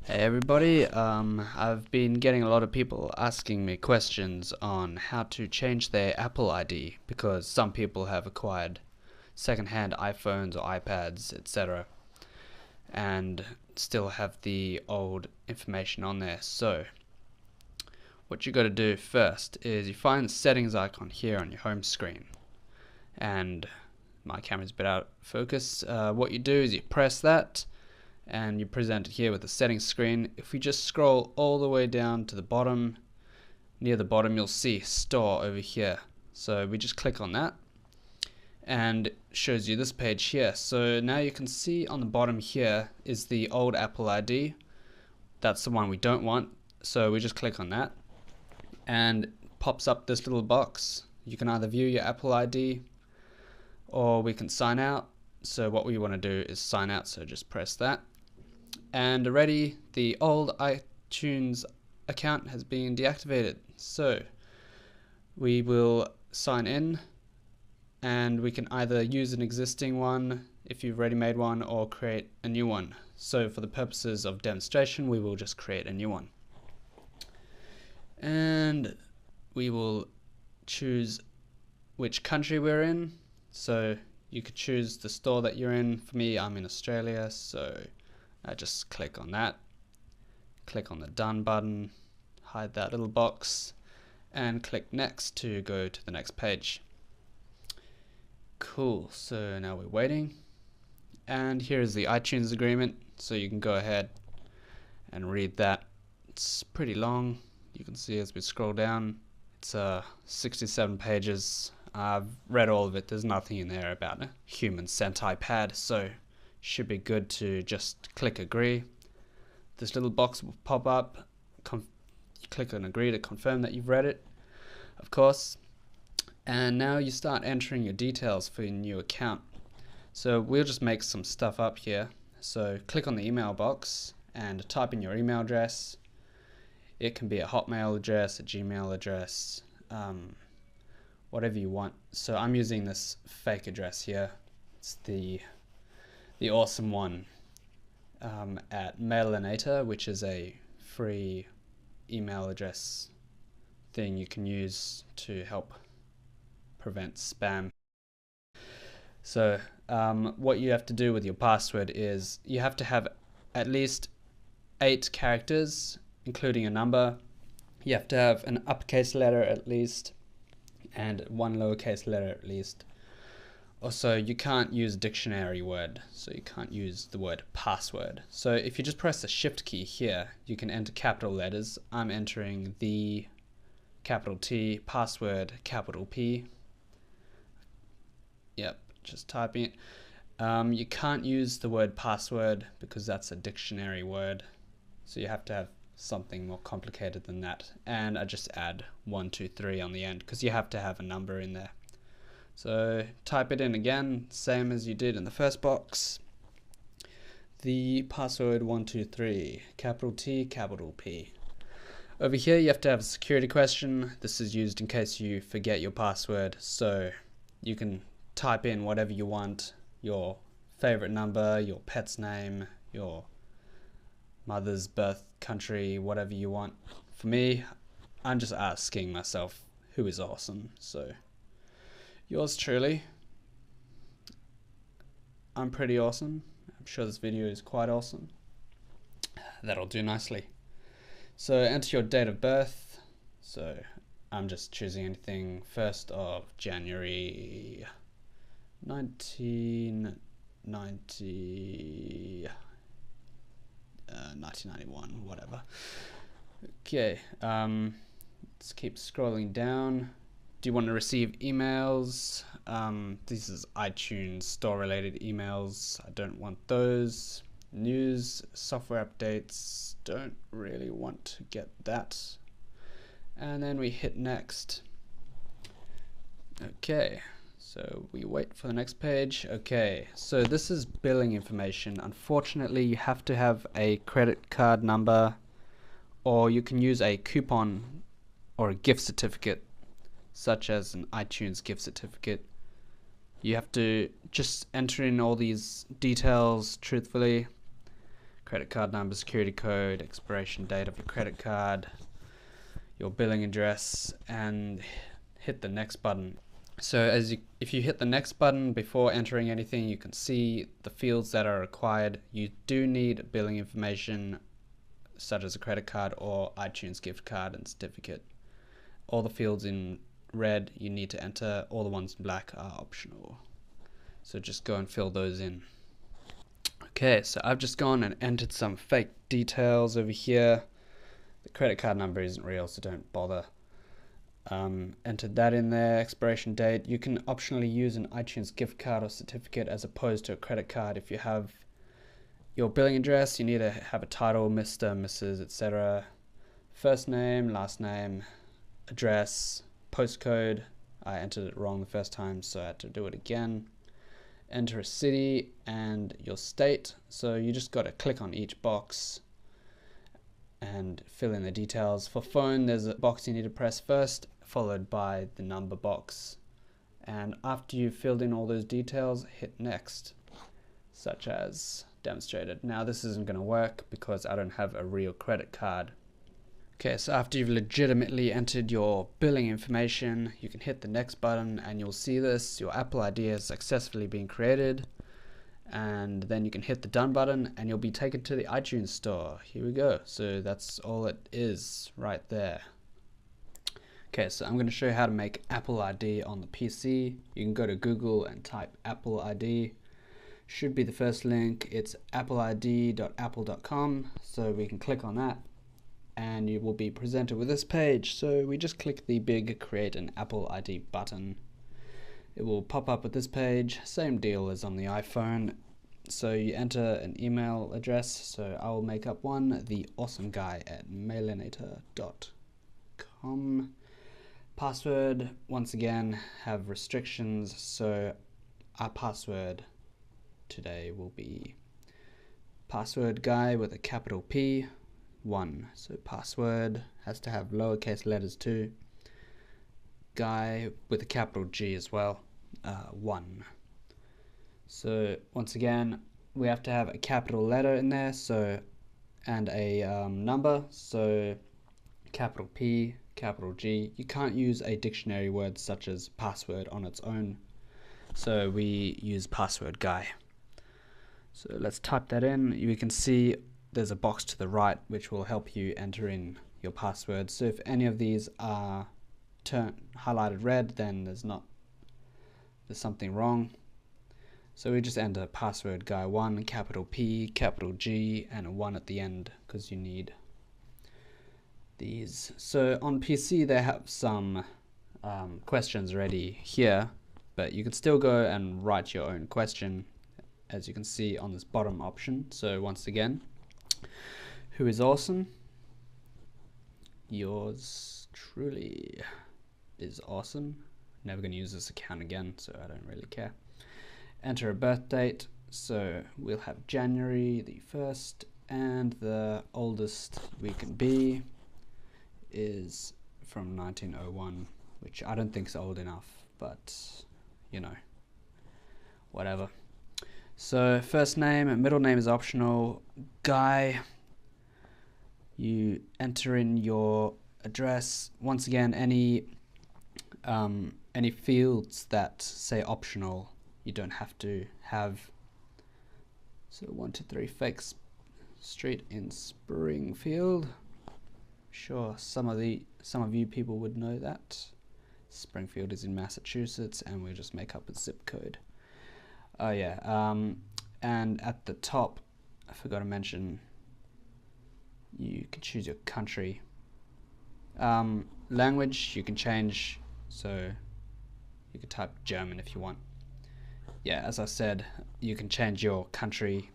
Hey everybody, I've been getting a lot of people asking me questions on how to change their Apple ID because some people have acquired second-hand iPhones or iPads, etc. and still have the old information on there. So, what you got to do first is you find the settings icon here on your home screen. And my camera's a bit out of focus. What you do is you press that and you present it here with the settings screen. If we just scroll all the way down to the bottom, near the bottom you'll see store over here. So we just click on that and it shows you this page here. So now you can see on the bottom here is the old Apple ID. That's the one we don't want. So we just click on that and it pops up this little box. You can either view your Apple ID or we can sign out. So what we want to do is sign out, so just press that. And already the old iTunes account has been deactivated. So we will sign in and we can either use an existing one if you've already made one or create a new one. So for the purposes of demonstration, we will just create a new one. And we will choose which country we're in. So you could choose the store that you're in. For me, I'm in Australia, so I just click on that. Click on the done button, hide that little box, and click next to go to the next page. Cool, so now we're waiting. And here's the iTunes agreement, so you can go ahead and read that. It's pretty long. You can see as we scroll down, it's 67 pages. I've read all of it. There's nothing in there about a human sent iPad, so should be good to just click agree. This little box will pop up. You click on agree to confirm that you've read it, of course. And now you start entering your details for your new account. So we'll just make some stuff up here. So click on the email box and type in your email address. It can be a Hotmail address, a Gmail address, whatever you want. So I'm using this fake address here. It's the awesome one at Mailinator, which is a free email address thing you can use to help prevent spam. So what you have to do with your password is you have to have at least 8 characters, including a number. You have to have an uppercase letter at least, and 1 lowercase letter at least. Also, you can't use a dictionary word, so you can't use the word password. So if you just press the shift key here, you can enter capital letters. I'm entering the capital T, password capital P. Yep, just typing it. You can't use the word password because that's a dictionary word, so you have to have something more complicated than that. And I just add 1, 2, 3 on the end because you have to have a number in there. So type it in again, same as you did in the first box. The password 123, capital T, capital P. Over here you have to have a security question. This is used in case you forget your password, so you can type in whatever you want, your favorite number, your pet's name, your mother's birth country, whatever you want. For me, I'm just asking myself who is awesome, so yours truly. I'm pretty awesome. I'm sure this video is quite awesome. That'll do nicely. So enter your date of birth. So I'm just choosing anything 1st of January 1990 1991, whatever. Okay, let's keep scrolling down. Do you want to receive emails? This is iTunes store related emails. I don't want those. News, software updates, don't really want to get that. And then we hit next. Okay, so we wait for the next page. Okay, so this is billing information. Unfortunately, you have to have a credit card number, or you can use a coupon or a gift certificate, such as an iTunes gift certificate. You have to just enter in all these details truthfully. credit card number, security code, expiration date of your credit card, your billing address, and hit the next button. So if you hit the next button before entering anything, you can see the fields that are required. You do need billing information such as a credit card or iTunes gift card and certificate. All the fields in red you need to enter, all the ones in black are optional. So just go and fill those in. Okay, so I've just gone and entered some fake details over here. The credit card number isn't real, so don't bother. Entered that in there, expiration date. You can optionally use an iTunes gift card or certificate as opposed to a credit card. If you have your billing address, you need to have a title, Mr., Mrs., etc. First name, last name, address, postcode. I entered it wrong the first time, so I had to do it again. Enter a city and your state. So you just got to click on each box and fill in the details. For phone, there's a box you need to press first, followed by the number box. And after you've filled in all those details, hit next, such as demonstrated. Now this isn't going to work because I don't have a real credit card. Okay, so after you've legitimately entered your billing information, you can hit the next button and you'll see this. Your Apple ID has successfully been created. And then you can hit the done button and you'll be taken to the iTunes store. Here we go. So that's all it is right there. Okay, so I'm going to show you how to make Apple ID on the PC. You can go to Google and type Apple ID. Should be the first link. It's appleid.apple.com. So we can click on that and you will be presented with this page. So we just click the big create an Apple ID button. It will pop up with this page, same deal as on the iPhone. So you enter an email address, so I will make up one, theawesomeguy@mailinator.com. Password, once again, have restrictions, so our password today will be password guy with a capital P, 1. So password has to have lowercase letters too. Guy with a capital G as well, 1. So once again, we have to have a capital letter in there, so and a number, so capital P, capital G. You can't use a dictionary word such as password on its own, so we use password guy. So let's type that in. You can see there's a box to the right which will help you enter in your password. So if any of these are highlighted red, then there's something wrong. So we just enter password guy 1, capital P, capital G, and a 1 at the end because you need these. So on PC they have some questions already here, but you can still go and write your own question, as you can see on this bottom option. So once again, who is awesome? Yours truly is awesome. Never going to use this account again, so I don't really care. Enter a birth date, so we'll have January the 1st, and the oldest we can be is from 1901, which I don't think is old enough, but you know, whatever. So first name and middle name is optional. Guy, you enter in your address. Once again, any fields that say optional, you don't have to have. So 123 Fake Street in Springfield. Sure, some of you people would know that. Springfield is in Massachusetts, and we'll just make up a zip code. Oh yeah, and at the top, I forgot to mention, you can choose your country. Language you can change, so you can type German if you want. Yeah, as I said, you can change your country.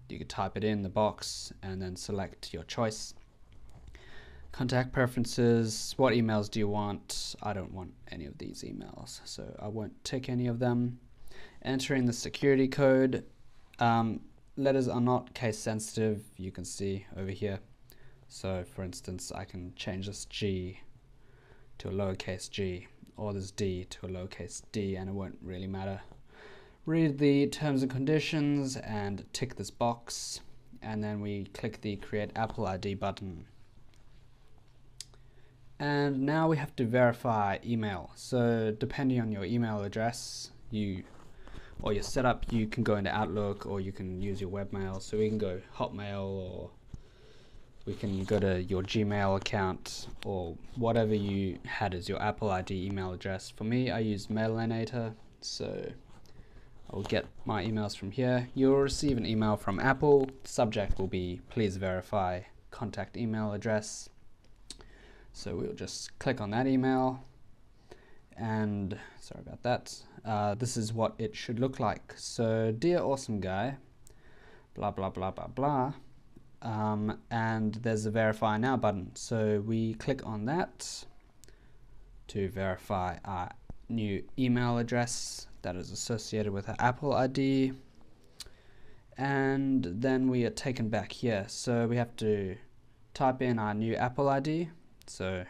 You can type it in the box and then select your choice. Contact preferences, what emails do you want? I don't want any of these emails, so I won't tick any of them. Entering the security code. Letters are not case sensitive, you can see over here. So for instance, I can change this G to a lowercase g, or this D to a lowercase d, and it won't really matter. read the terms and conditions and tick this box, and then we click the Create Apple ID button. And now we have to verify email. So depending on your email address or your setup, you can go into Outlook or you can use your webmail. So we can go Hotmail, or we can go to your Gmail account, or whatever you had as your Apple ID email address. For me, I use Mailinator, so I'll get my emails from here. You'll receive an email from Apple. Subject will be please verify contact email address. So we'll just click on that email, and sorry about that. This is what it should look like. So, dear awesome guy, blah blah blah blah blah, and there's a verify now button. So we click on that to verify our new email address that is associated with our Apple ID, and then we are taken back here. So we have to type in our new Apple ID. So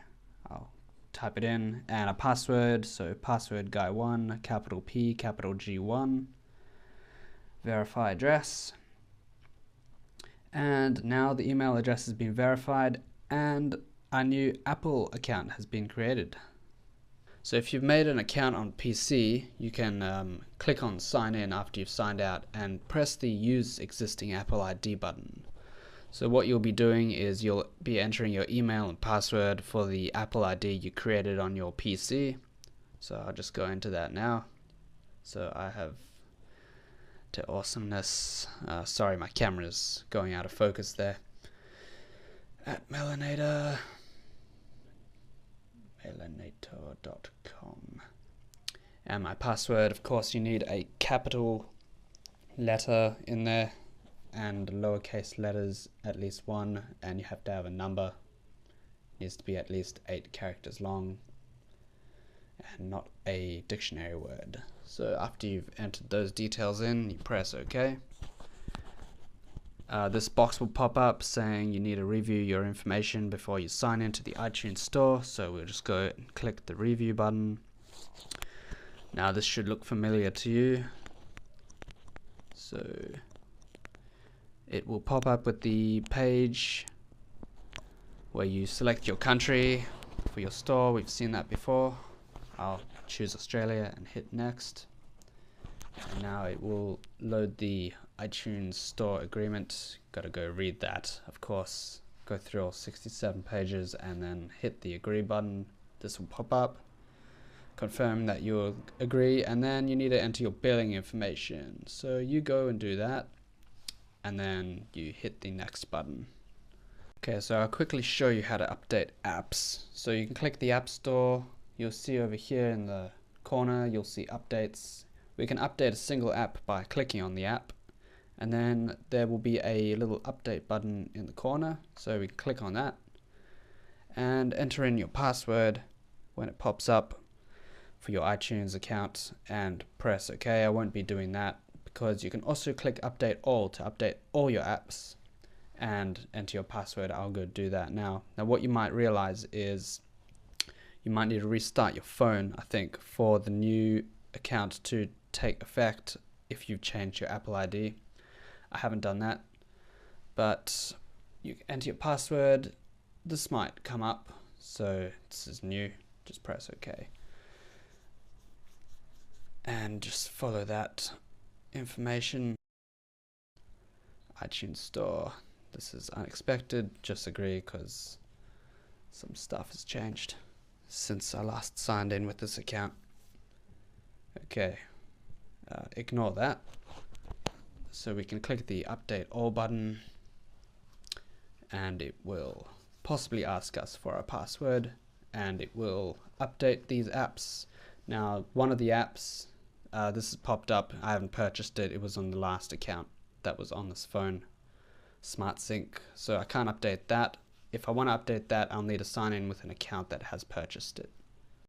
I'll type it in, and a password. So password guy1, capital P, capital G1, verify address. And now the email address has been verified and our new Apple account has been created. So if you've made an account on PC, you can click on sign in after you've signed out and press the use existing Apple ID button. So what you'll be doing is you'll be entering your email and password for the Apple ID you created on your PC. So I'll just go into that now. So I have to awesomeness. Sorry, my camera's going out of focus there. At Mailinator. Mailinator.com. And my password, of course, you need a capital letter in there, and lowercase letters, at least one, and you have to have a number. It needs to be at least 8 characters long and not a dictionary word. So after you've entered those details in, you press OK. This box will pop up saying you need to review your information before you sign into the iTunes store. So we'll just go and click the review button. Now this should look familiar to you. So it will pop up with the page where you select your country for your store. We've seen that before. I'll choose Australia and hit next. And now it will load the iTunes store agreement. Got to go read that, of course. Go through all 67 pages and then hit the agree button. This will pop up. Confirm that you'll agree, and then you need to enter your billing information. So you go and do that, and then you hit the next button. Okay, so I'll quickly show you how to update apps. So you can click the App Store. You'll see over here in the corner, you'll see updates. We can update a single app by clicking on the app, and then there will be a little update button in the corner. So we can click on that and enter in your password when it pops up for your iTunes account and press OK. I won't be doing that, because you can also click update all to update all your apps and enter your password. I'll go do that now. Now what you might realize is you might need to restart your phone, I think, for the new account to take effect if you've changed your Apple ID. I haven't done that, but you enter your password. This might come up, so this is new. Just press OK. And just follow that information. iTunes Store. This is unexpected. Just agree, because some stuff has changed since I last signed in with this account. Okay. Ignore that. So we can click the update all button, and it will possibly ask us for our password, and it will update these apps. Now, one of the apps, this has popped up. I haven't purchased it. It was on the last account that was on this phone, Smart Sync. So I can't update that. If I want to update that, I'll need to sign in with an account that has purchased it.